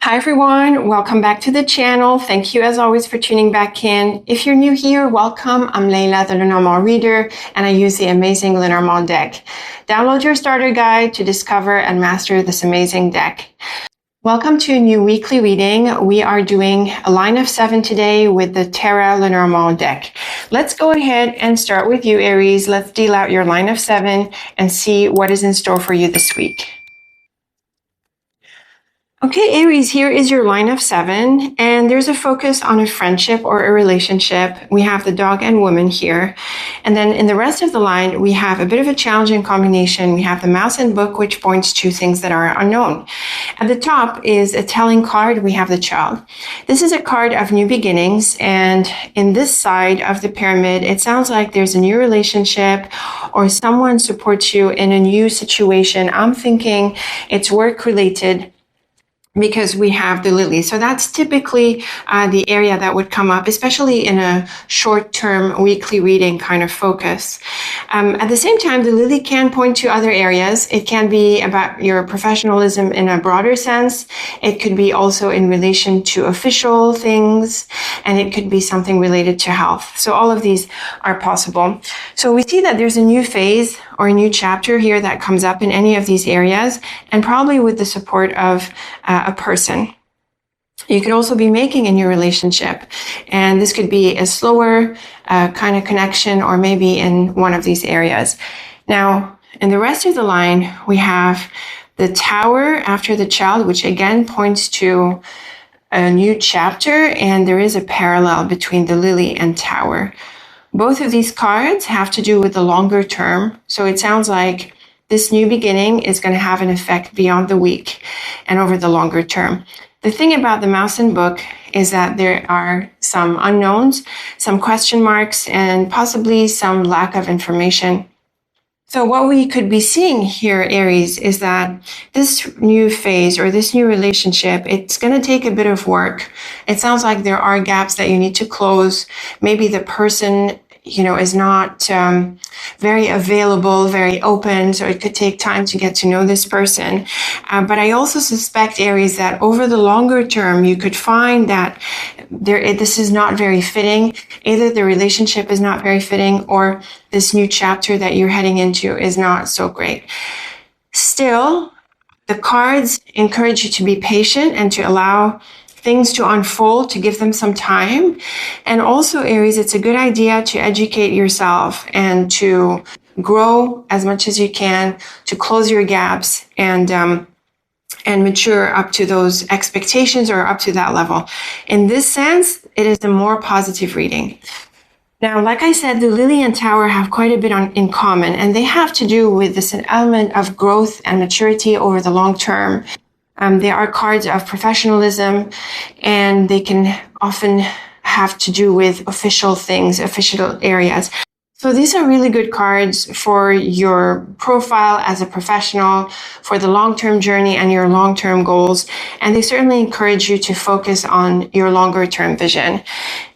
Hi everyone, welcome back to the channel. Thank you as always for tuning back in. If you're new here, welcome. I'm Layla, the Lenormand reader, and I use the amazing Lenormand deck. Download your starter guide to discover and master this amazing deck. Welcome to a new weekly reading. We are doing a line of 7 today with the Terra Lenormand deck. Let's go ahead and start with you, Aries. Let's deal out your line of 7 and see what is in store for you this week. Okay, Aries, here is your line of 7, and there's a focus on a friendship or a relationship. We have the dog and woman here. And then in the rest of the line, we have a bit of a challenging combination. We have the mouse and book, which points to things that are unknown. At the top is a telling card. We have the child. This is a card of new beginnings. And in this side of the pyramid, it sounds like there's a new relationship or someone supports you in a new situation. I'm thinking it's work related, because we have the lily. So that's typically the area that would come up, especially in a short-term weekly reading kind of focus. At the same time, the lily can point to other areas. It can be about your professionalism in a broader sense. It could be also in relation to official things, and it could be something related to health. So all of these are possible. So we see that there's a new phase or a new chapter here that comes up in any of these areas, and probably with the support of a person. You could also be making a new relationship, and this could be a slower kind of connection, or maybe in one of these areas. Now, in the rest of the line, we have the tower after the child, which again points to a new chapter, and there is a parallel between the lily and tower. Both of these cards have to do with the longer term, so it sounds like this new beginning is going to have an effect beyond the week and over the longer term. The thing about the mouse and book is that there are some unknowns, some question marks, and possibly some lack of information. So what we could be seeing here, Aries, is that this new phase or this new relationship, it's going to take a bit of work. It sounds like there are gaps that you need to close. Maybe the person is not very available, very open, so it could take time to get to know this person. But I also suspect, Aries, that over the longer term, you could find that this is not very fitting. Either the relationship is not very fitting, or this new chapter that you're heading into is not so great. Still, the cards encourage you to be patient and to allow things to unfold, to give them some time. And also, Aries, it's a good idea to educate yourself and to grow as much as you can, to close your gaps and mature up to those expectations or up to that level. In this sense, it is a more positive reading. Now, like I said, the lily and tower have quite a bit in common, and they have to do with this element of growth and maturity over the long term. They are cards of professionalism, and they can often have to do with official things, official areas. So these are really good cards for your profile as a professional, for the long-term journey and your long-term goals. And they certainly encourage you to focus on your longer-term vision.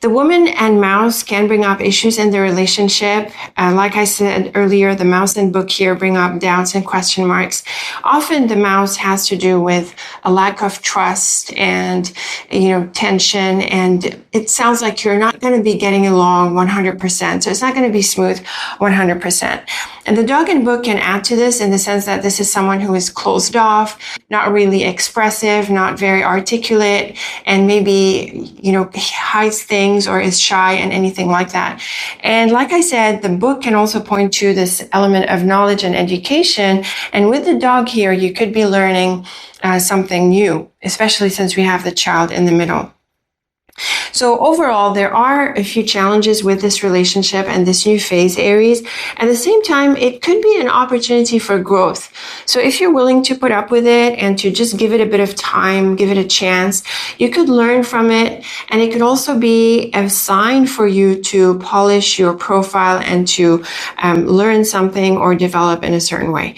The woman and mouse can bring up issues in the relationship. Like I said earlier, the mouse and book here bring up doubts and question marks. Often the mouse has to do with a lack of trust and, tension. And it sounds like you're not going to be getting along 100%. So it's not going to be smooth 100%. And the dog and book can add to this in the sense that this is someone who is closed off, not really expressive, not very articulate, and maybe, hides things or is shy and anything like that. And like I said, the book can also point to this element of knowledge and education. And with the dog here, you could be learning something new, especially since we have the child in the middle. So overall, there are a few challenges with this relationship and this new phase, Aries. At the same time, it could be an opportunity for growth. So if you're willing to put up with it and to just give it a bit of time, give it a chance, you could learn from it. And it could also be a sign for you to polish your profile and to learn something or develop in a certain way.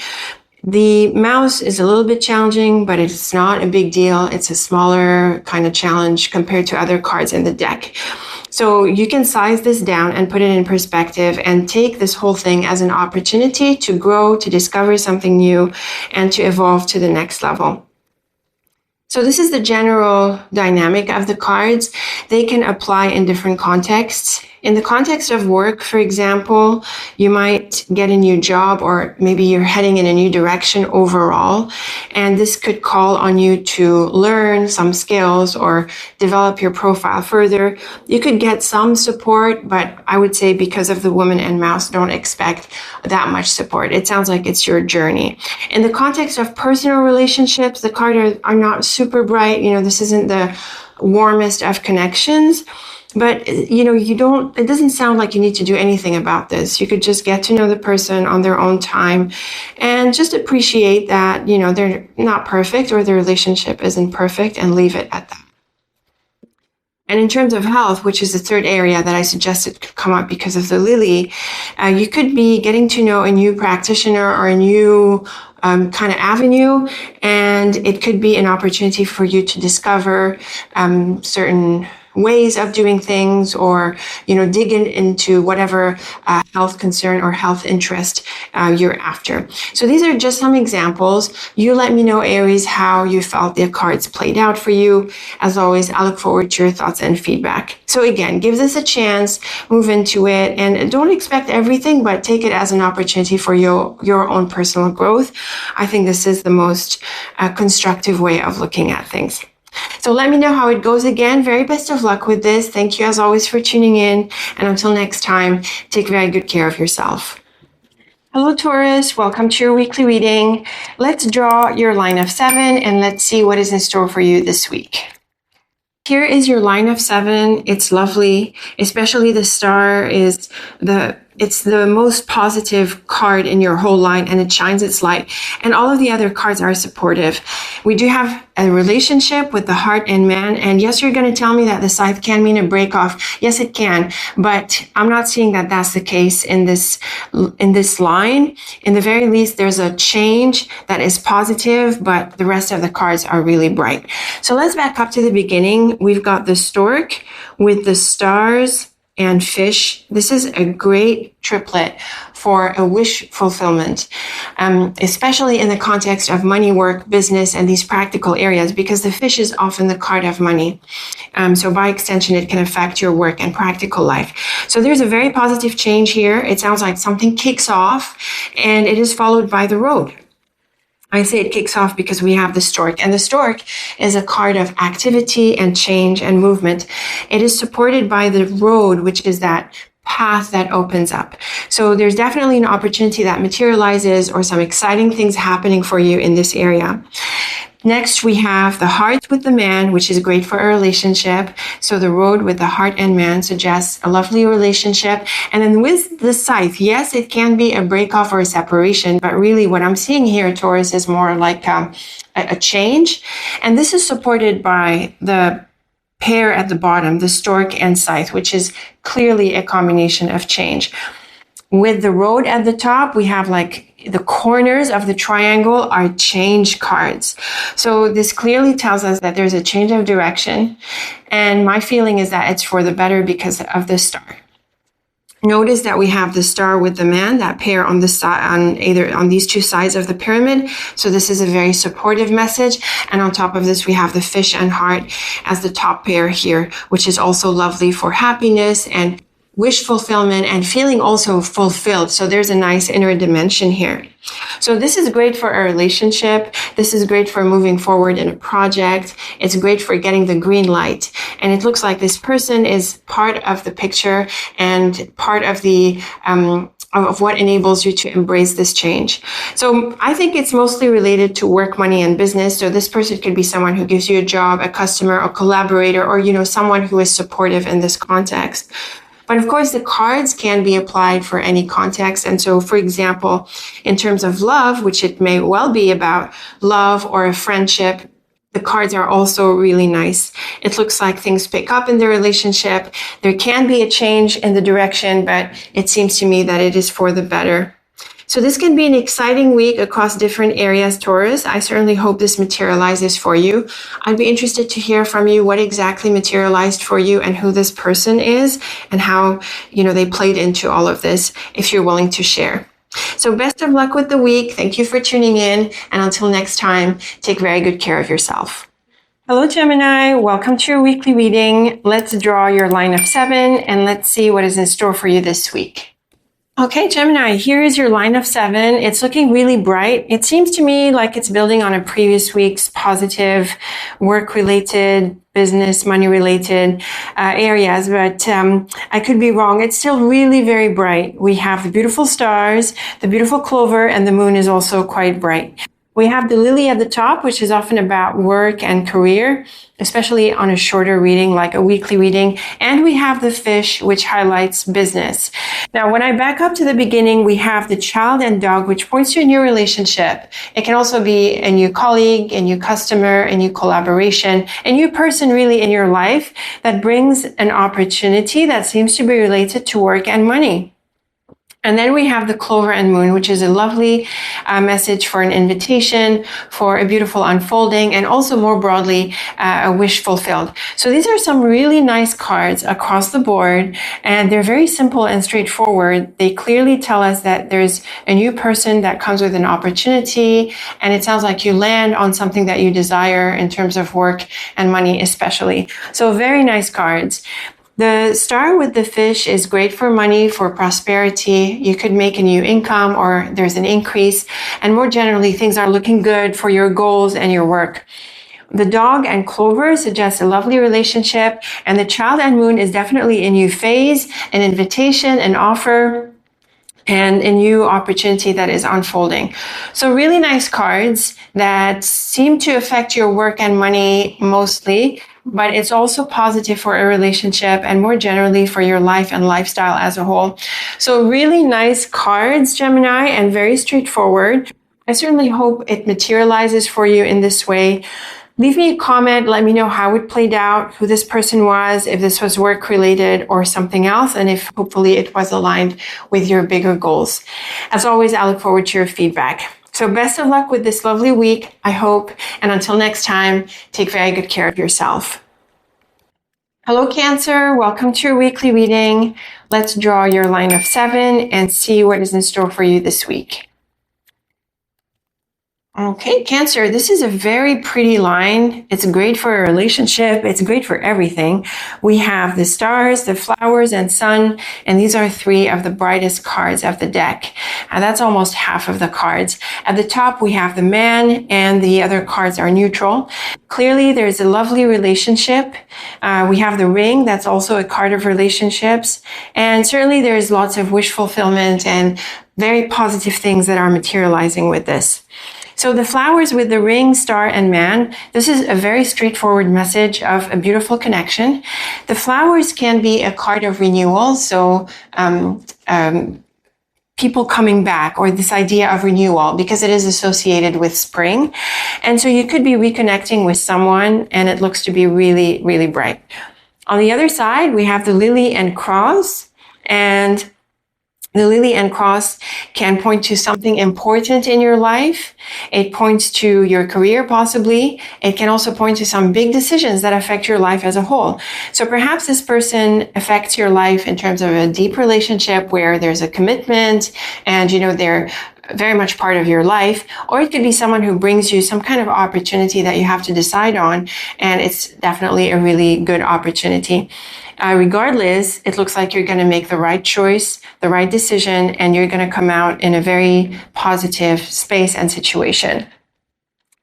The mouse is a little bit challenging, but it's not a big deal. It's a smaller kind of challenge compared to other cards in the deck. So you can size this down and put it in perspective and take this whole thing as an opportunity to grow, to discover something new, and to evolve to the next level. So this is the general dynamic of the cards. They can apply in different contexts. In the context of work, for example, you might get a new job, or maybe you're heading in a new direction overall. And this could call on you to learn some skills or develop your profile further. You could get some support, but I would say because of the Woman and Mouse, don't expect that much support. It sounds like it's your journey. In the context of personal relationships, the cards are not super bright. This isn't the warmest of connections. But, it doesn't sound like you need to do anything about this. You could just get to know the person on their own time and just appreciate that, they're not perfect or the relationship isn't perfect, and leave it at that. And in terms of health, which is the third area that I suggested could come up because of the lily, you could be getting to know a new practitioner or a new kind of avenue, and it could be an opportunity for you to discover certain ways of doing things, or dig into whatever health concern or health interest you're after. So these are just some examples. You let me know, Aries, how you felt the cards played out for you. As always, I look forward to your thoughts and feedback. So again, give this a chance, move into it, and don't expect everything, but take it as an opportunity for your own personal growth. I think this is the most constructive way of looking at things. So let me know how it goes. Again, very best of luck with this. Thank you as always for tuning in. And until next time, take very good care of yourself. Hello, Taurus. Welcome to your weekly reading. Let's draw your line of 7 and let's see what is in store for you this week. Here is your line of 7. It's lovely, especially the star is it's the most positive card in your whole line, and it shines its light. And all of the other cards are supportive. We do have a relationship with the heart and man. And yes, you're going to tell me that the scythe can mean a break off. Yes, it can. But I'm not seeing that that's the case in this line. In the very least, there's a change that is positive, but the rest of the cards are really bright. So let's back up to the beginning. We've got the stork with the stars and fish. This is a great triplet for a wish fulfillment, especially in the context of money, work, business, and these practical areas, because the fish is often the card of money. So by extension, it can affect your work and practical life. So there's a very positive change here. It sounds like something kicks off, and it is followed by the road. I say it kicks off because we have the stork, and the stork is a card of activity and change and movement. It is supported by the road, which is that path that opens up. So there's definitely an opportunity that materializes, or some exciting things happening for you in this area. Next, we have the heart with the man, which is great for a relationship. So the road with the heart and man suggests a lovely relationship. And then with the scythe, yes, it can be a breakoff or a separation, but really what I'm seeing here, Taurus, is more like a change. And this is supported by the pair at the bottom, the stork and scythe, which is clearly a combination of change. With the road at the top, we have like the corners of the triangle are change cards. So this clearly tells us that there's a change of direction. And my feeling is that it's for the better because of the star. Notice that we have the star with the man, that pair on the side, on these two sides of the pyramid. So this is a very supportive message. And on top of this, we have the fish and heart as the top pair here, which is also lovely for happiness and wish fulfillment and feeling also fulfilled. So there's a nice inner dimension here. So this is great for a relationship. This is great for moving forward in a project. It's great for getting the green light. And it looks like this person is part of the picture and part of the of what enables you to embrace this change. So I think it's mostly related to work, money, and business. So this person could be someone who gives you a job, a customer, a collaborator, or someone who is supportive in this context. But of course, the cards can be applied for any context. And so, for example, in terms of love, which it may well be about love or a friendship, the cards are also really nice. It looks like things pick up in the relationship. There can be a change in the direction, but it seems to me that it is for the better. So this can be an exciting week across different areas, Taurus. I certainly hope this materializes for you. I'd be interested to hear from you what exactly materialized for you and who this person is and how, they played into all of this, if you're willing to share. So best of luck with the week. Thank you for tuning in. And until next time, take very good care of yourself. Hello, Gemini. Welcome to your weekly reading. Let's draw your line of 7 and let's see what is in store for you this week. Okay, Gemini, here is your line of 7. It's looking really bright. It seems to me like it's building on a previous week's positive work-related, business, money-related areas, but I could be wrong. It's still really very bright. We have the beautiful stars, the beautiful clover, and the moon is also quite bright. We have the lily at the top, which is often about work and career, especially on a shorter reading, like a weekly reading. And we have the fish, which highlights business. Now, when I back up to the beginning, we have the child and dog, which points to a new relationship. It can also be a new colleague, a new customer, a new collaboration, a new person really in your life that brings an opportunity that seems to be related to work and money. And then we have the clover and moon, which is a lovely message for an invitation, for a beautiful unfolding, and also more broadly, a wish fulfilled. So these are some really nice cards across the board, and they're very simple and straightforward. They clearly tell us that there's a new person that comes with an opportunity, and it sounds like you land on something that you desire in terms of work and money especially. So very nice cards. The star with the fish is great for money, for prosperity. You could make a new income or there's an increase. And more generally, things are looking good for your goals and your work. The dog and clover suggest a lovely relationship. And the child and moon is definitely a new phase, an invitation, an offer, and a new opportunity that is unfolding. So really nice cards that seem to affect your work and money mostly, but it's also positive for a relationship and more generally for your life and lifestyle as a whole. So really nice cards, Gemini, and very straightforward. I certainly hope it materializes for you in this way. Leave me a comment. Let me know how it played out, who this person was, if this was work related or something else, and if hopefully it was aligned with your bigger goals. As always, I look forward to your feedback. So best of luck with this lovely week, I hope. And until next time, take very good care of yourself. Hello, Cancer. Welcome to your weekly reading. Let's draw your line of 7 and see what is in store for you this week. Okay, Cancer, this is a very pretty line. It's great for a relationship. It's great for everything. We have the stars, the flowers, and sun, and these are 3 of the brightest cards of the deck. And that's almost half of the cards. At the top, we have the man, and the other cards are neutral. Clearly, there's a lovely relationship. We have the ring. That's also a card of relationships. And certainly, there's lots of wish fulfillment and very positive things that are materializing with this. So the flowers with the ring, star, and man, this is a very straightforward message of a beautiful connection. The flowers can be a card of renewal, so people coming back, or this idea of renewal, because it is associated with spring. And so you could be reconnecting with someone, and it looks to be really, really bright. On the other side, we have the lily and cross, and the lily and cross can point to something important in your life. It points to your career, possibly. It can also point to some big decisions that affect your life as a whole. So perhaps this person affects your life in terms of a deep relationship where there's a commitment and, they're very much part of your life, or it could be someone who brings you some kind of opportunity that you have to decide on, and it's definitely a really good opportunity. Regardless, it looks like you're going to make the right choice, the right decision, and you're going to come out in a very positive space and situation.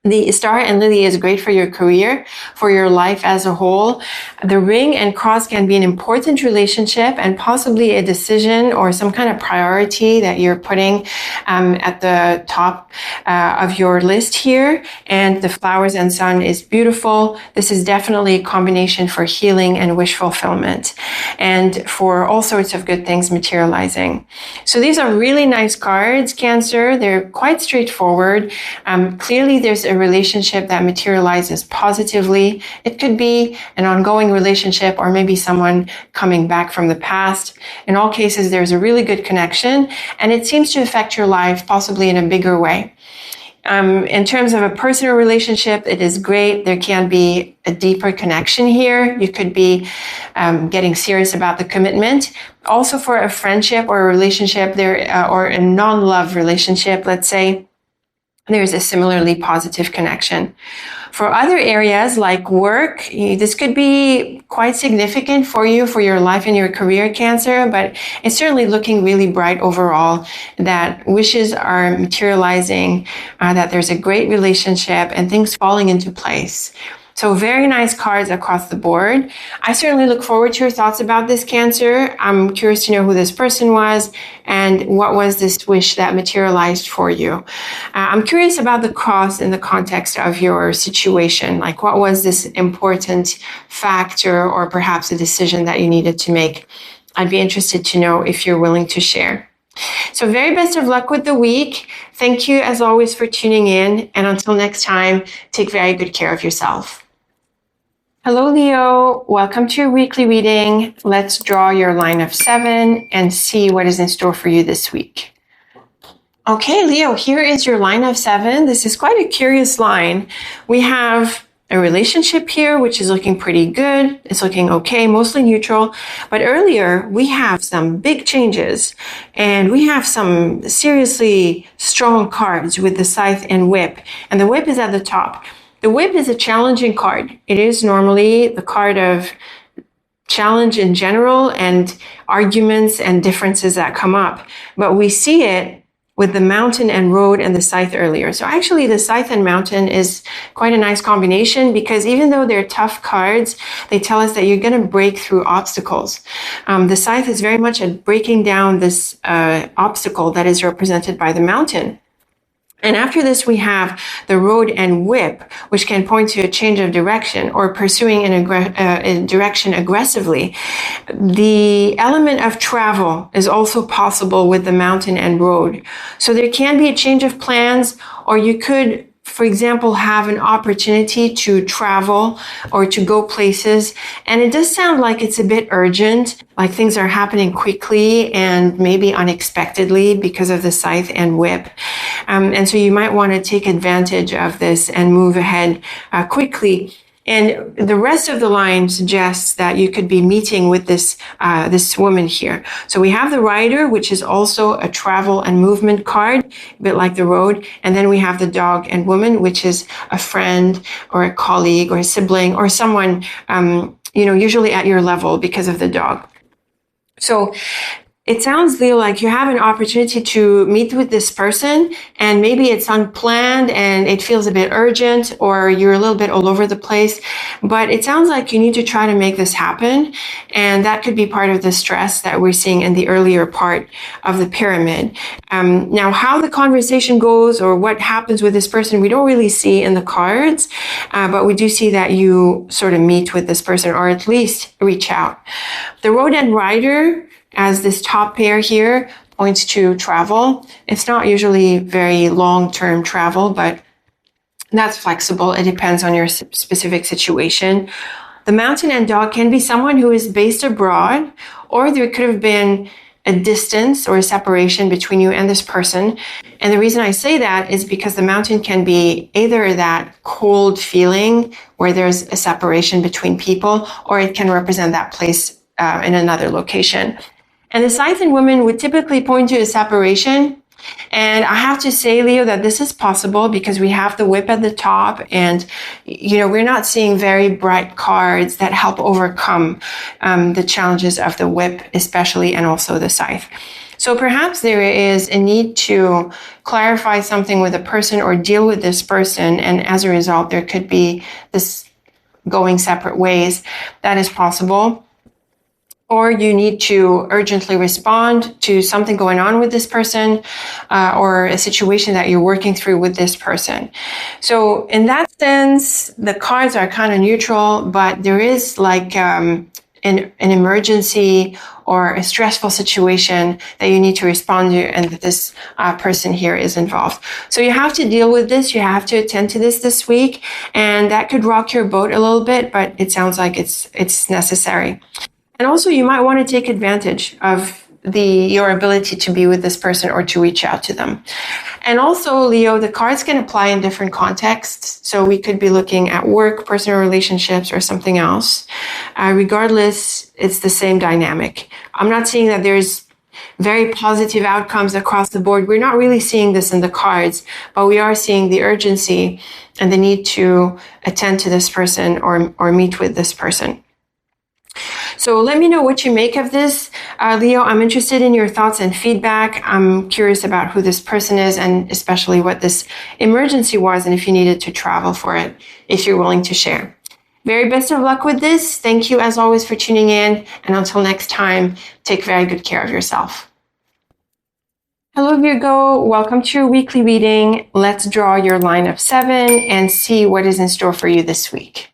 The star and lily is great for your career, for your life as a whole. The ring and cross can be an important relationship and possibly a decision or some kind of priority that you're putting at the top of your list here. And the flowers and sun is beautiful. This is definitely a combination for healing and wish fulfillment and for all sorts of good things materializing. So these are really nice cards, Cancer. They're quite straightforward. Clearly, there's a relationship that materializes positively. It could be an ongoing relationship or maybe someone coming back from the past. In all cases, there's a really good connection, and it seems to affect your life possibly in a bigger way. In terms of a personal relationship, it is great. There can be a deeper connection here. You could be getting serious about the commitment. Also for a friendship or a relationship or a non-love relationship, let's say, there's a similarly positive connection. For other areas like work, this could be quite significant for you, for your life and your career, Cancer, but it's certainly looking really bright overall, that wishes are materializing, that there's a great relationship and things falling into place. So very nice cards across the board. I certainly look forward to your thoughts about this, Cancer. I'm curious to know who this person was and what was this wish that materialized for you. I'm curious about the cross in the context of your situation. Like, what was this important factor or perhaps a decision that you needed to make? I'd be interested to know if you're willing to share. So very best of luck with the week. Thank you as always for tuning in. And until next time, take very good care of yourself. Hello, Leo. Welcome to your weekly reading. Let's draw your line of 7 and see what is in store for you this week. Okay, Leo, here is your line of 7. This is quite a curious line. We have a relationship here, which is looking pretty good. It's looking okay, mostly neutral. But earlier, we have some big changes, and we have some seriously strong cards with the Scythe and Whip. And the Whip is at the top. The Whip is a challenging card. It is normally the card of challenge in general and arguments and differences that come up. But we see it with the Mountain and Road and the Scythe earlier. So actually the Scythe and Mountain is quite a nice combination, because even though they're tough cards, they tell us that you're going to break through obstacles. The Scythe is very much at breaking down this obstacle that is represented by the Mountain. And after this, we have the Road and Whip, which can point to a change of direction or pursuing a direction aggressively. The element of travel is also possible with the Mountain and Road. So there can be a change of plans, or you could, for example, have an opportunity to travel or to go places. And it does sound like it's a bit urgent, like things are happening quickly and maybe unexpectedly because of the Scythe and Whip. And so you might want to take advantage of this and move ahead quickly. And the rest of the line suggests that you could be meeting with this woman here. So we have the Rider, which is also a travel and movement card, a bit like the Road. And then we have the Dog and Woman, which is a friend or a colleague or a sibling or someone, usually at your level because of the dog. So it sounds, Leo, like you have an opportunity to meet with this person, and maybe it's unplanned and it feels a bit urgent, or you're a little bit all over the place, but it sounds like you need to try to make this happen. And that could be part of the stress that we're seeing in the earlier part of the pyramid. Now, how the conversation goes or what happens with this person, we don't really see in the cards, but we do see that you sort of meet with this person or at least reach out. The Road and Rider, as this top pair here, points to travel. It's not usually very long-term travel, but that's flexible. It depends on your specific situation. The Mountain and Dog can be someone who is based abroad, or there could have been a distance or a separation between you and this person. And the reason I say that is because the Mountain can be either that cold feeling where there's a separation between people, or it can represent that place in another location. And the Scythe and Woman would typically point to a separation. And I have to say, Leo, that this is possible because we have the Whip at the top, and, we're not seeing very bright cards that help overcome the challenges of the Whip, especially, and also the Scythe. So perhaps there is a need to clarify something with a person or deal with this person. And as a result, there could be this going separate ways. That is possible. Or you need to urgently respond to something going on with this person, or a situation that you're working through with this person. So in that sense, the cards are kind of neutral, but there is like an emergency or a stressful situation that you need to respond to, and that this person here is involved. So you have to deal with this. You have to attend to this week, and that could rock your boat a little bit, but it sounds like it's necessary. And also, you might want to take advantage of your ability to be with this person or to reach out to them. And also, Leo, the cards can apply in different contexts. So we could be looking at work, personal relationships, or something else. Regardless, it's the same dynamic. I'm not saying that there's very positive outcomes across the board. We're not really seeing this in the cards, but we are seeing the urgency and the need to attend to this person or meet with this person. So let me know what you make of this. Leo, I'm interested in your thoughts and feedback. I'm curious about who this person is and especially what this emergency was and if you needed to travel for it, if you're willing to share. Very best of luck with this. Thank you as always for tuning in. And until next time, take very good care of yourself. Hello, Virgo. Welcome to your weekly reading. Let's draw your line of 7 and see what is in store for you this week.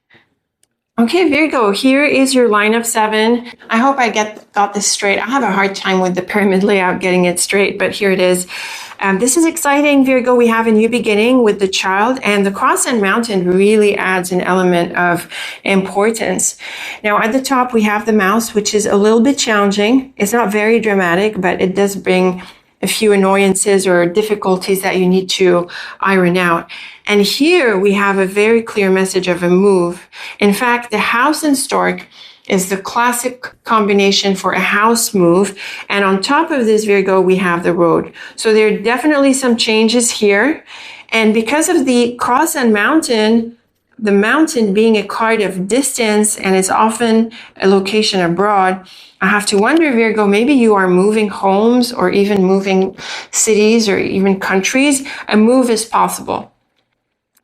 Okay, Virgo, here is your line of 7. I hope I got this straight. I have a hard time with the pyramid layout getting it straight, but here it is. This is exciting, Virgo. We have a new beginning with the child, and the cross and mountain really adds an element of importance. Now, at the top, we have the mouse, which is a little bit challenging. It's not very dramatic, but it does bring a few annoyances or difficulties that you need to iron out. And here we have a very clear message of a move. In fact, the house and stork is the classic combination for a house move. And on top of this, Virgo, we have the road. So there are definitely some changes here. And because of the cross and mountain, the mountain being a card of distance and it's often a location abroad, I have to wonder, Virgo, maybe you are moving homes or even moving cities or even countries. A move is possible.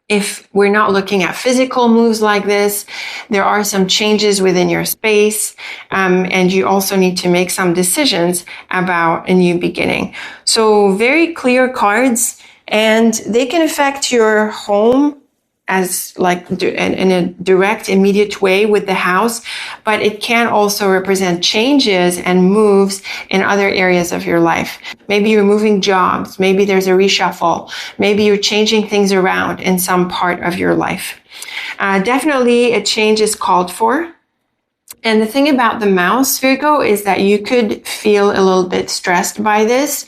If we're not looking at physical moves like this, there are some changes within your space, and you also need to make some decisions about a new beginning. So very clear cards, and they can affect your home as like in a direct, immediate way with the house, but it can also represent changes and moves in other areas of your life. Maybe you're moving jobs, maybe there's a reshuffle, maybe you're changing things around in some part of your life. Definitely a change is called for. And the thing about the mouse, Virgo, is that you could feel a little bit stressed by this.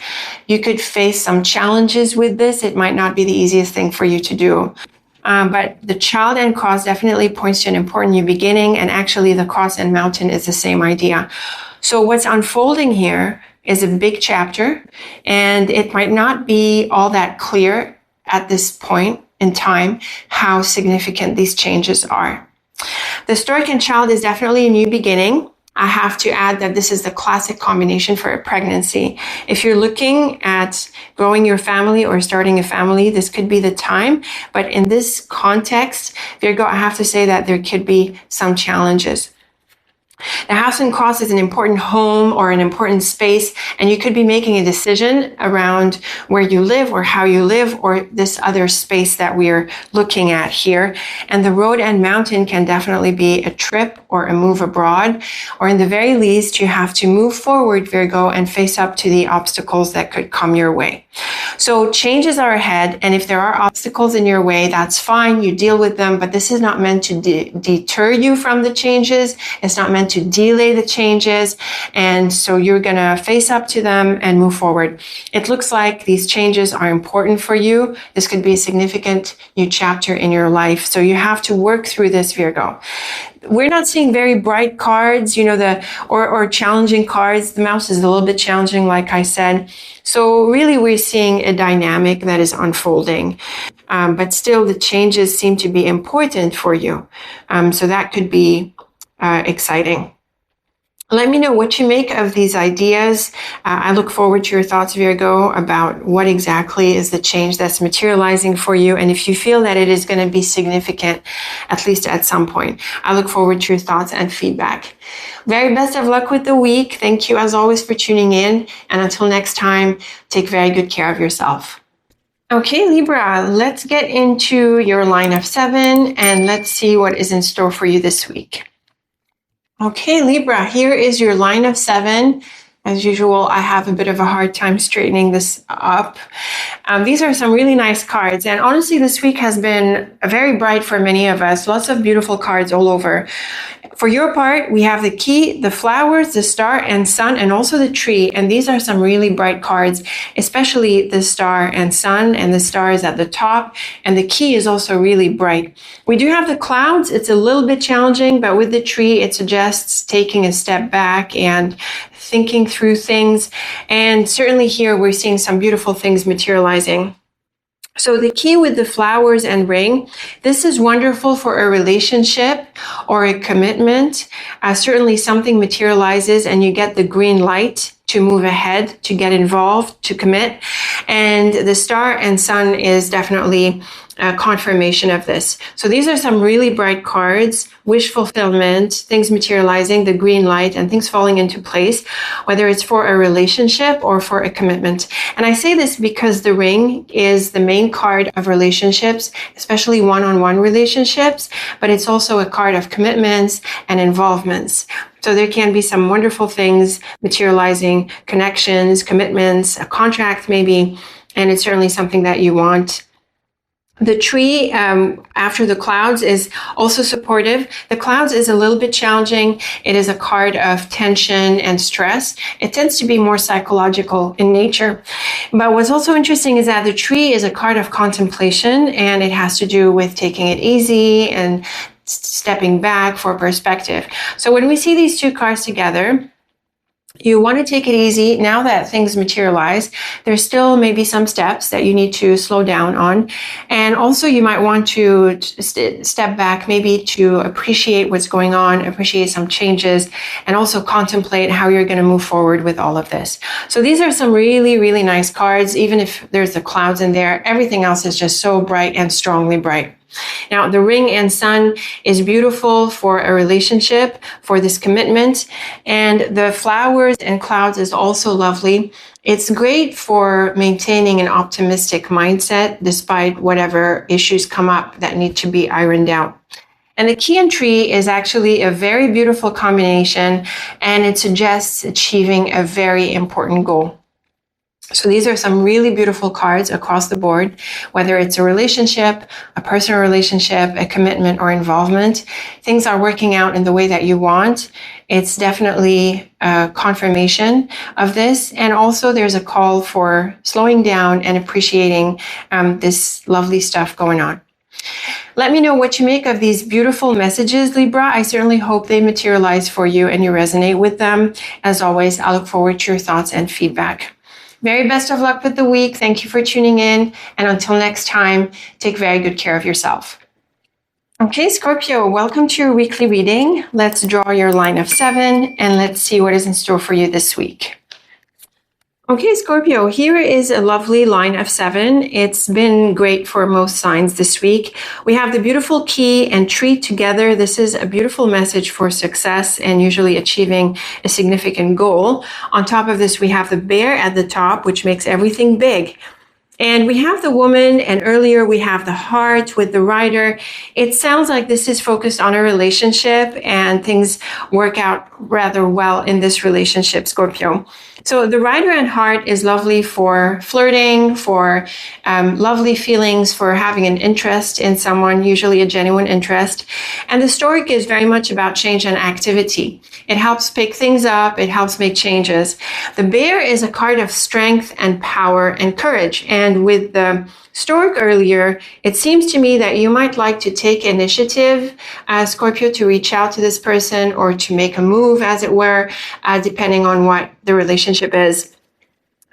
You could face some challenges with this. It might not be the easiest thing for you to do. But the child and cross definitely points to an important new beginning. And actually the cross and mountain is the same idea. So what's unfolding here is a big chapter, and it might not be all that clear at this point in time how significant these changes are. The stork and child is definitely a new beginning. I have to add that this is the classic combination for a pregnancy. If you're looking at growing your family or starting a family, this could be the time. But in this context, Virgo, I have to say that there could be some challenges. The house and cross is an important home or an important space, and you could be making a decision around where you live or how you live or this other space that we're looking at here. And the road and mountain can definitely be a trip or a move abroad, or in the very least, you have to move forward, Virgo, and face up to the obstacles that could come your way. So changes are ahead, and if there are obstacles in your way, that's fine, you deal with them, but this is not meant to deter you from the changes. It's not meant to delay the changes, and so you're gonna face up to them and move forward. It looks like these changes are important for you. This could be a significant new chapter in your life, so you have to work through this, Virgo. We're not seeing very bright cards, you know, or challenging cards. The mouse is a little bit challenging, like I said. So really we're seeing a dynamic that is unfolding. But still the changes seem to be important for you. So that could be exciting. Let me know what you make of these ideas. I look forward to your thoughts, Virgo, about what exactly is the change that's materializing for you. And if you feel that it is going to be significant, at least at some point, I look forward to your thoughts and feedback. Very best of luck with the week. Thank you as always for tuning in. And until next time, take very good care of yourself. Okay, Libra, let's get into your line of 7 and let's see what is in store for you this week. Okay, Libra, here is your line of 7. As usual, I have a bit of a hard time straightening this up. These are some really nice cards. And honestly, this week has been very bright for many of us. Lots of beautiful cards all over. For your part, we have the key, the flowers, the star and sun, and also the tree. And these are some really bright cards, especially the star and sun, and the star is at the top. And the key is also really bright. We do have the clouds. It's a little bit challenging, but with the tree, it suggests taking a step back and thinking through things. And certainly here we're seeing some beautiful things materializing. So the key with the flowers and ring, this is wonderful for a relationship or a commitment. Certainly something materializes and you get the green light to move ahead, to get involved, to commit. And the star and sun is definitely a confirmation of this. So these are some really bright cards: wish fulfillment, things materializing, the green light, and things falling into place, whether it's for a relationship or for a commitment. And I say this because the ring is the main card of relationships, especially one-on-one relationships, but it's also a card of commitments and involvements. So there can be some wonderful things materializing, connections, commitments, a contract maybe, and it's certainly something that you want. The tree after the clouds is also supportive. The clouds is a little bit challenging. It is a card of tension and stress. It tends to be more psychological in nature. But what's also interesting is that the tree is a card of contemplation, and it has to do with taking it easy and stepping back for perspective. So when we see these two cards together, you want to take it easy. Now that things materialize, there's still maybe some steps that you need to slow down on. And also you might want to step back, maybe to appreciate what's going on, appreciate some changes, and also contemplate how you're going to move forward with all of this. So these are some really, really nice cards. Even if there's the clouds in there, everything else is just so bright and strongly bright. Now, the ring and sun is beautiful for a relationship, for this commitment. And the flowers and clouds is also lovely. It's great for maintaining an optimistic mindset despite whatever issues come up that need to be ironed out. And the key and tree is actually a very beautiful combination, and it suggests achieving a very important goal. So these are some really beautiful cards across the board, whether it's a relationship, a personal relationship, a commitment, or involvement. Things are working out in the way that you want. It's definitely a confirmation of this. And also there's a call for slowing down and appreciating this lovely stuff going on. Let me know what you make of these beautiful messages, Libra. I certainly hope they materialize for you and you resonate with them. As always, I look forward to your thoughts and feedback. Very best of luck with the week. Thank you for tuning in. And until next time, take very good care of yourself. Okay, Scorpio, welcome to your weekly reading. Let's draw your line of 7 and let's see what is in store for you this week. Okay, Scorpio, here is a lovely line of 7. It's been great for most signs this week. We have the beautiful key and tree together. This is a beautiful message for success and usually achieving a significant goal. On top of this, we have the bear at the top, which makes everything big. And we have the woman, and earlier we have the heart with the rider. It sounds like this is focused on a relationship and things work out rather well in this relationship, Scorpio. So the rider and heart is lovely for flirting, for lovely feelings, for having an interest in someone, usually a genuine interest. And the stork is very much about change and activity. It helps pick things up. It helps make changes. The bear is a card of strength and power and courage. And with the stork earlier, it seems to me that you might like to take initiative, Scorpio, to reach out to this person or to make a move, as it were, depending on what the relationship is.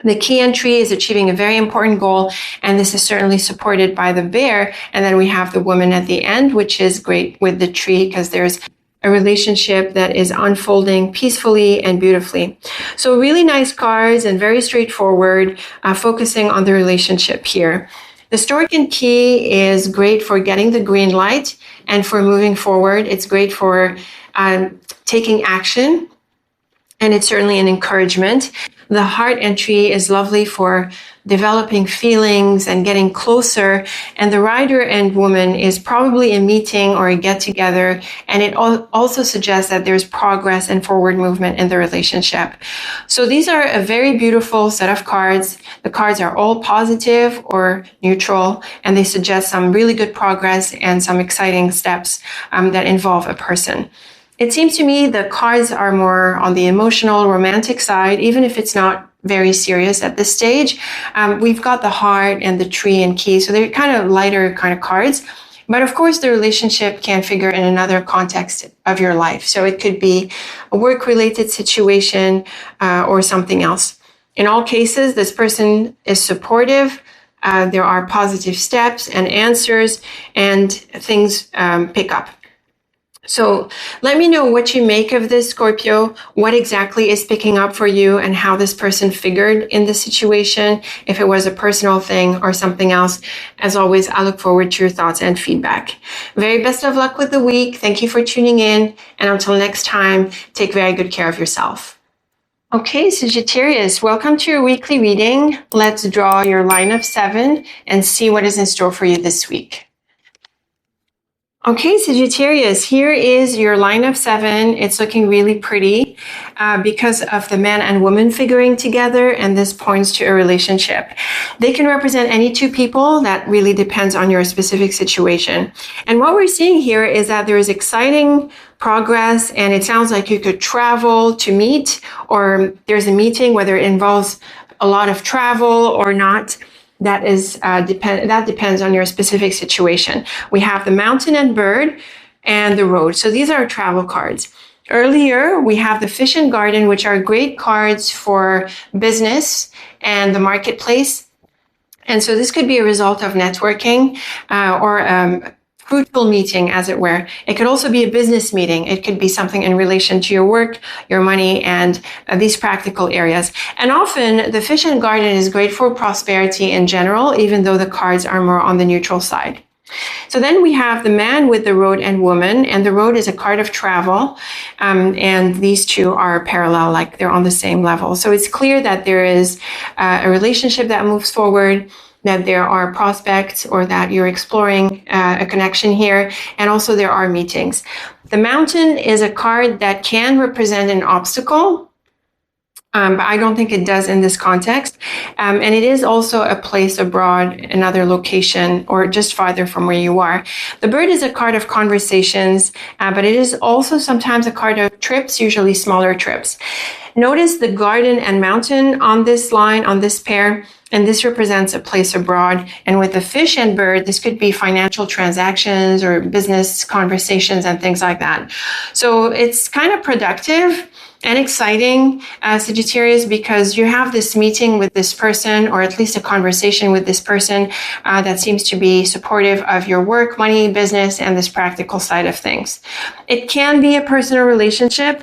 The key entry is achieving a very important goal, and this is certainly supported by the bear. And then we have the woman at the end, which is great with the tree because there's a relationship that is unfolding peacefully and beautifully. So really nice cards and very straightforward, focusing on the relationship here. The stork and key is great for getting the green light and for moving forward. It's great for taking action, and it's certainly an encouragement. The heart entry is lovely for developing feelings and getting closer. And the rider and woman is probably a meeting or a get-together. And it also suggests that there's progress and forward movement in the relationship. So these are a very beautiful set of cards. The cards are all positive or neutral, and they suggest some really good progress and some exciting steps that involve a person. It seems to me the cards are more on the emotional, romantic side, even if it's not very serious at this stage. We've got the heart and the tree and key, so they're kind of lighter kind of cards. But of course, the relationship can figure in another context of your life. So it could be a work-related situation or something else. In all cases, this person is supportive. There are positive steps and answers, and things pick up. So let me know what you make of this, Scorpio, what exactly is picking up for you and how this person figured in the situation, if it was a personal thing or something else. As always, I look forward to your thoughts and feedback. Very best of luck with the week. Thank you for tuning in. And until next time, take very good care of yourself. Okay, Sagittarius, welcome to your weekly reading. Let's draw your line of 7 and see what is in store for you this week. Okay, Sagittarius, here is your line of 7. It's looking really pretty because of the man and woman figuring together, and this points to a relationship. They can represent any two people. That really depends on your specific situation. And what we're seeing here is that there is exciting progress, and it sounds like you could travel to meet, or there's a meeting, whether it involves a lot of travel or not. That depends on your specific situation. We have the mountain and bird and the road. So these are travel cards. Earlier, we have the fish and garden, which are great cards for business and the marketplace. And so this could be a result of networking or fruitful meeting, as it were. It could also be a business meeting. It could be something in relation to your work, your money, and these practical areas. And often the fish and garden is great for prosperity in general, even though the cards are more on the neutral side. So then we have the man with the road and woman, and the road is a card of travel, and these two are parallel, like they're on the same level. So it's clear that there is a relationship that moves forward, that there are prospects, or that you're exploring a connection here, and also there are meetings. The mountain is a card that can represent an obstacle, but I don't think it does in this context. And it is also a place abroad, another location, or just farther from where you are. The bird is a card of conversations, but it is also sometimes a card of trips, usually smaller trips. Notice the garden and mountain on this line, on this pair, and this represents a place abroad. And with the fish and bird, this could be financial transactions or business conversations and things like that. So it's kind of productive and exciting, Sagittarius, because you have this meeting with this person, or at least a conversation with this person that seems to be supportive of your work, money, business, and this practical side of things. It can be a personal relationship.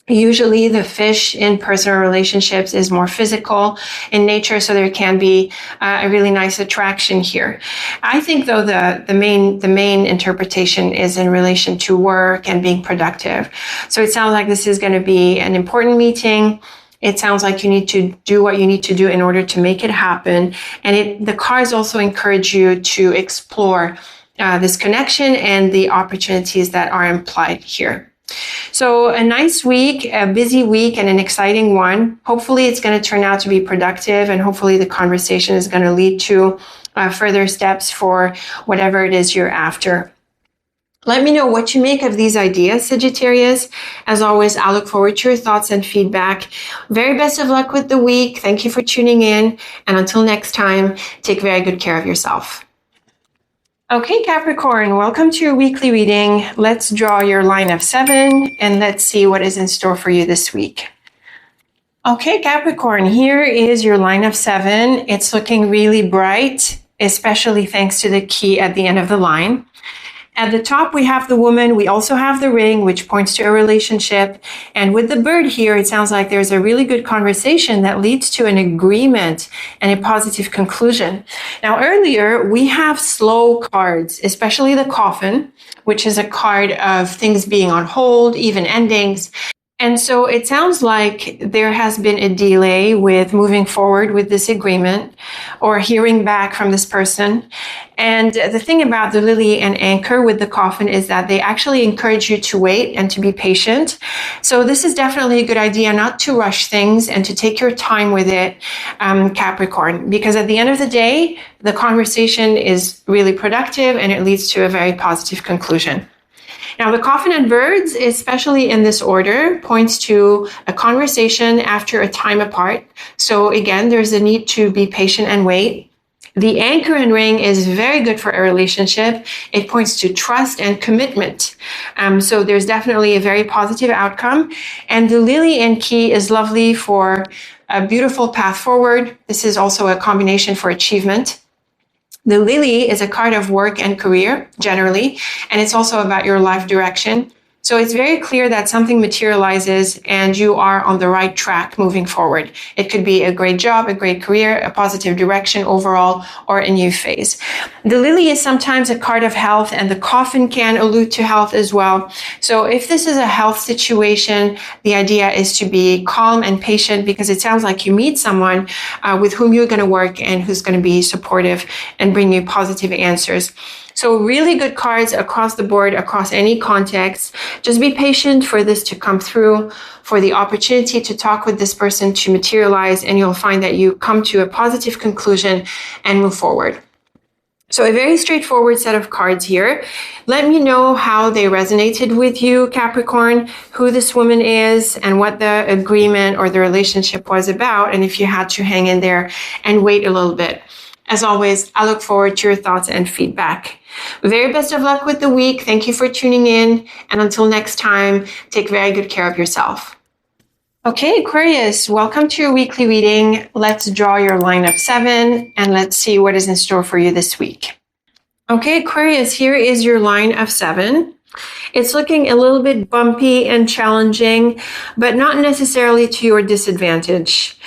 Usually the fish in personal relationships is more physical in nature, so there can be a really nice attraction here. I think, though, the main interpretation is in relation to work and being productive. So it sounds like this is going to be an important meeting. It sounds like you need to do what you need to do in order to make it happen. And the cards also encourage you to explore this connection and the opportunities that are implied here. So a nice week, a busy week, and an exciting one. Hopefully it's going to turn out to be productive, and hopefully the conversation is going to lead to further steps for whatever it is you're after. Let me know what you make of these ideas, Sagittarius. As always, I look forward to your thoughts and feedback. Very best of luck with the week. Thank you for tuning in. And until next time, take very good care of yourself. Okay, Capricorn, welcome to your weekly reading. Let's draw your line of 7 and let's see what is in store for you this week. Okay, Capricorn, here is your line of 7. It's looking really bright, especially thanks to the key at the end of the line. At the top, we have the woman. We also have the ring, which points to a relationship. And with the bird here, it sounds like there's a really good conversation that leads to an agreement and a positive conclusion. Now, earlier, we have slow cards, especially the coffin, which is a card of things being on hold, even endings. And so it sounds like there has been a delay with moving forward with this agreement or hearing back from this person. And the thing about the lily and anchor with the coffin is that they actually encourage you to wait and to be patient. So this is definitely a good idea not to rush things and to take your time with it, Capricorn, because at the end of the day, the conversation is really productive and it leads to a very positive conclusion. Now, the coffin and birds, especially in this order, points to a conversation after a time apart. So again, there's a need to be patient and wait. The anchor and ring is very good for a relationship. It points to trust and commitment. So there's definitely a very positive outcome. And the lily and key is lovely for a beautiful path forward. This is also a combination for achievement. The lily is a card of work and career, generally, and it's also about your life direction. So it's very clear that something materializes and you are on the right track moving forward. It could be a great job, a great career, a positive direction overall, or a new phase. The lily is sometimes a card of health, and the coffin can allude to health as well. So if this is a health situation, the idea is to be calm and patient, because it sounds like you meet someone with whom you're going to work and who's going to be supportive and bring you positive answers. So really good cards across the board, across any context. Just be patient for this to come through, for the opportunity to talk with this person to materialize, and you'll find that you come to a positive conclusion and move forward. So a very straightforward set of cards here. Let me know how they resonated with you, Capricorn, who this woman is, and what the agreement or the relationship was about, and if you had to hang in there and wait a little bit. As always, I look forward to your thoughts and feedback. Very best of luck with the week. Thank you for tuning in. And until next time, take very good care of yourself. Okay, Aquarius, welcome to your weekly reading. Let's draw your line of 7 and let's see what is in store for you this week. Okay, Aquarius, here is your line of 7. It's looking a little bit bumpy and challenging, but not necessarily to your disadvantage.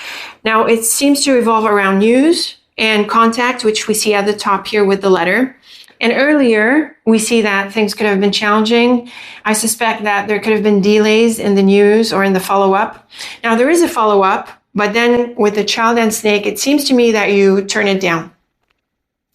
Now, it seems to revolve around news and contact, which we see at the top here with the letter. And earlier, we see that things could have been challenging. I suspect that there could have been delays in the news or in the follow-up. Now, there is a follow-up, but then with the child and snake, it seems to me that you turn it down.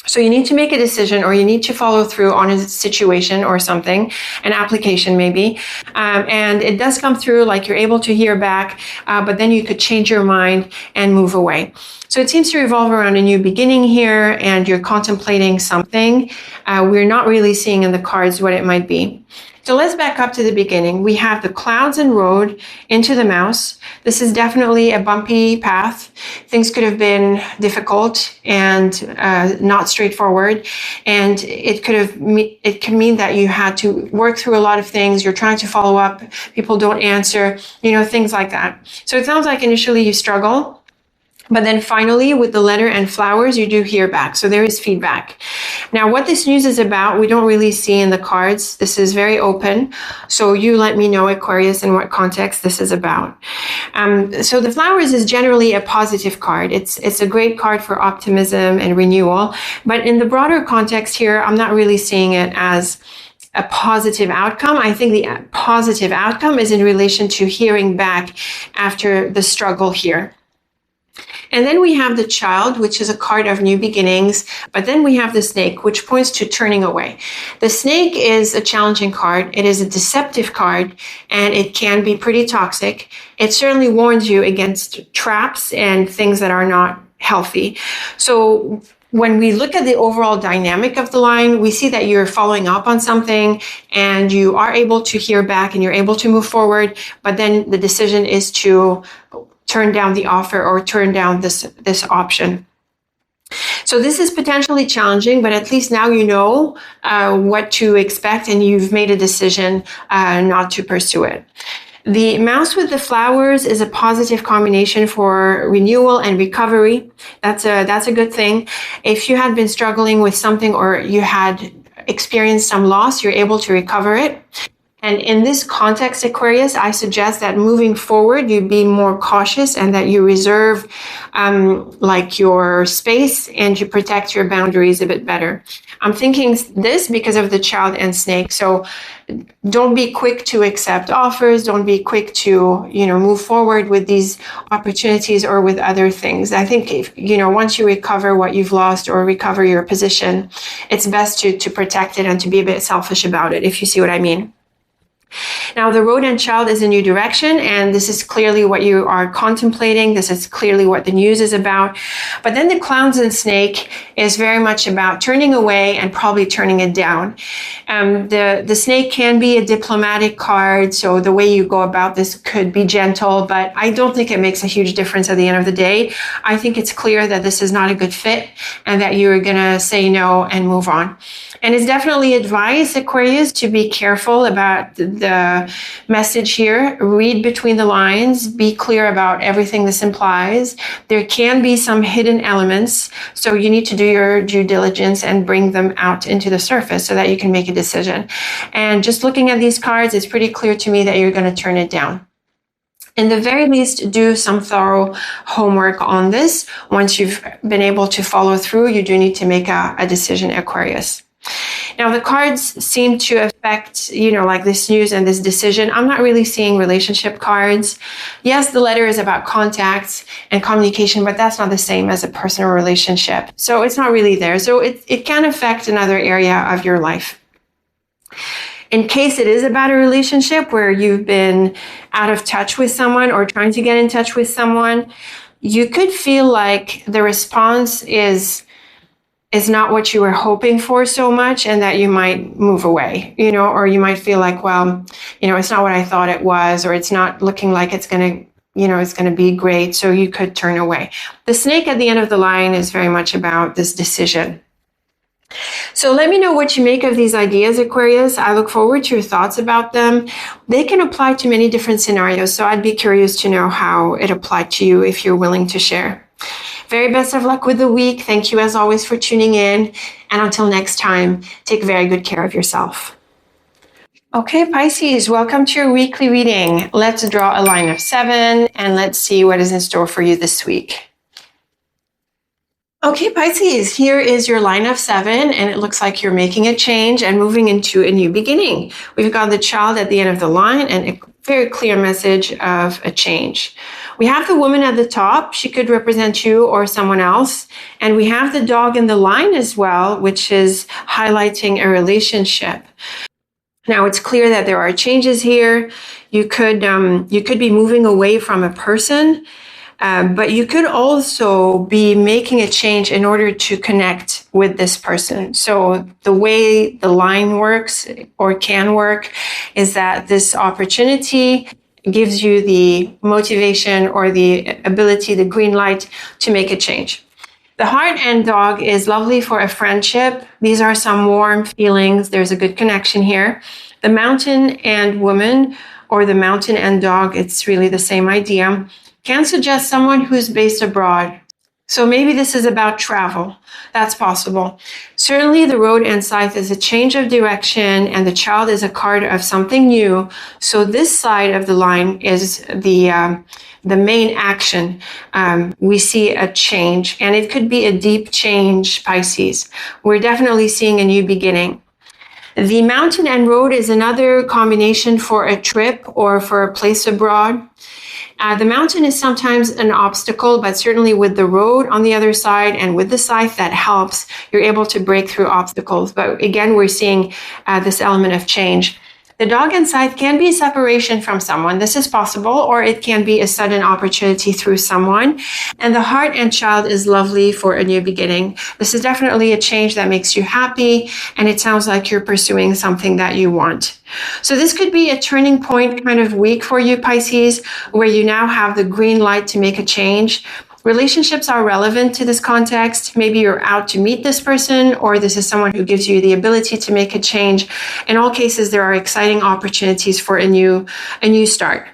So you need to make a decision, or you need to follow through on a situation or something, an application maybe. And it does come through, like you're able to hear back, but then you could change your mind and move away. So it seems to revolve around a new beginning here, and you're contemplating something. We're not really seeing in the cards what it might be. So let's back up to the beginning. We have the clouds and road into the mouse. This is definitely a bumpy path. Things could have been difficult and not straightforward. And it could mean that you had to work through a lot of things. You're trying to follow up. People don't answer, things like that. So it sounds like initially you struggle. But then finally, with the letter and flowers, you do hear back. So there is feedback. Now, what this news is about, we don't really see in the cards. This is very open. So you let me know, Aquarius, in what context this is about. So the flowers is generally a positive card. It's a great card for optimism and renewal. But in the broader context here, I'm not really seeing it as a positive outcome. I think the positive outcome is in relation to hearing back after the struggle here. And then we have the child, which is a card of new beginnings. But then we have the snake, which points to turning away. The snake is a challenging card. It is a deceptive card, and it can be pretty toxic. It certainly warns you against traps and things that are not healthy. So when we look at the overall dynamic of the line, we see that you're following up on something and you are able to hear back and you're able to move forward. But then the decision is to turn down the offer or turn down this option. So this is potentially challenging, but at least now you know what to expect and you've made a decision not to pursue it. The mouse with the flowers is a positive combination for renewal and recovery. That's a good thing. If you had been struggling with something or you had experienced some loss, you're able to recover it. And in this context, Aquarius, I suggest that moving forward, you be more cautious and that you reserve your space and you protect your boundaries a bit better. I'm thinking this because of the child and snake. So don't be quick to accept offers. Don't be quick to, move forward with these opportunities or with other things. I think if, once you recover what you've lost or recover your position, it's best to protect it and to be a bit selfish about it, if you see what I mean. Now, the road and child is a new direction, and this is clearly what you are contemplating. This is clearly what the news is about. But then the clowns and snake is very much about turning away and probably turning it down. The snake can be a diplomatic card, so the way you go about this could be gentle, but I don't think it makes a huge difference at the end of the day. I think it's clear that this is not a good fit and that you're going to say no and move on. And it's definitely advised, Aquarius, to be careful about the message here. Read between the lines. Be clear about everything this implies. There can be some hidden elements, so you need to do your due diligence and bring them out into the surface so that you can make a decision. And just looking at these cards, it's pretty clear to me that you're going to turn it down. In the very least, do some thorough homework on this. Once you've been able to follow through, you do need to make a decision, Aquarius. Now, the cards seem to affect, like this news and this decision. I'm not really seeing relationship cards. Yes, the letter is about contacts and communication, but that's not the same as a personal relationship. So it's not really there. So it can affect another area of your life. In case it is about a relationship where you've been out of touch with someone or trying to get in touch with someone, you could feel like the response is not what you were hoping for so much, and that you might move away, or you might feel like, well, it's not what I thought it was, or it's not looking like it's going to be great. So you could turn away. The snake at the end of the line is very much about this decision. So let me know what you make of these ideas, Aquarius. I look forward to your thoughts about them. They can apply to many different scenarios, so I'd be curious to know how it applied to you if you're willing to share. Very best of luck with the week. Thank you as always for tuning in. And until next time, take very good care of yourself. Okay, Pisces, welcome to your weekly reading. Let's draw a line of 7 and let's see what is in store for you this week. Okay, Pisces, here is your line of 7, and it looks like you're making a change and moving into a new beginning. We've got the child at the end of the line and a very clear message of a change. We have the woman at the top. She could represent you or someone else. And we have the dog in the line as well, which is highlighting a relationship. Now, it's clear that there are changes here. You could be moving away from a person, but you could also be making a change in order to connect with this person. So the way the line works or can work is that this opportunity gives you the motivation or the ability, the green light to make a change. The heart and dog is lovely for a friendship. These are some warm feelings. There's a good connection here. The mountain and woman, or the mountain and dog, it's really the same idea, can suggest someone who's based abroad. So maybe this is about travel. That's possible. Certainly the road and scythe is a change of direction, and the child is a card of something new. So this side of the line is the main action. We see a change, and it could be a deep change, Pisces. We're definitely seeing a new beginning. The mountain and road is another combination for a trip or for a place abroad. The mountain is sometimes an obstacle, but certainly with the road on the other side and with the scythe, that helps. You're able to break through obstacles. But again, we're seeing this element of change. The dog and scythe can be a separation from someone. This is possible, or it can be a sudden opportunity through someone. And the heart and child is lovely for a new beginning. This is definitely a change that makes you happy, and it sounds like you're pursuing something that you want. So this could be a turning point kind of week for you, Pisces, where you now have the green light to make a change. Relationships are relevant to this context. Maybe you're out to meet this person, or this is someone who gives you the ability to make a change. In all cases, there are exciting opportunities for a new start.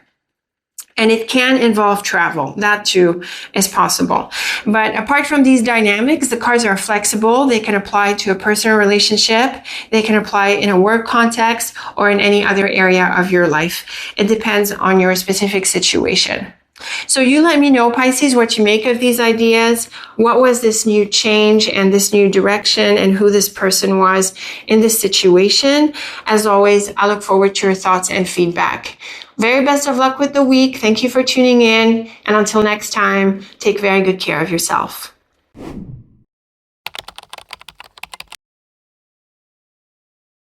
And it can involve travel. That too is possible. But apart from these dynamics, the cards are flexible. They can apply to a personal relationship. They can apply in a work context or in any other area of your life. It depends on your specific situation. So you let me know, Pisces, what you make of these ideas. What was this new change and this new direction, and who this person was in this situation? As always, I look forward to your thoughts and feedback. Very best of luck with the week. Thank you for tuning in. And until next time, take very good care of yourself.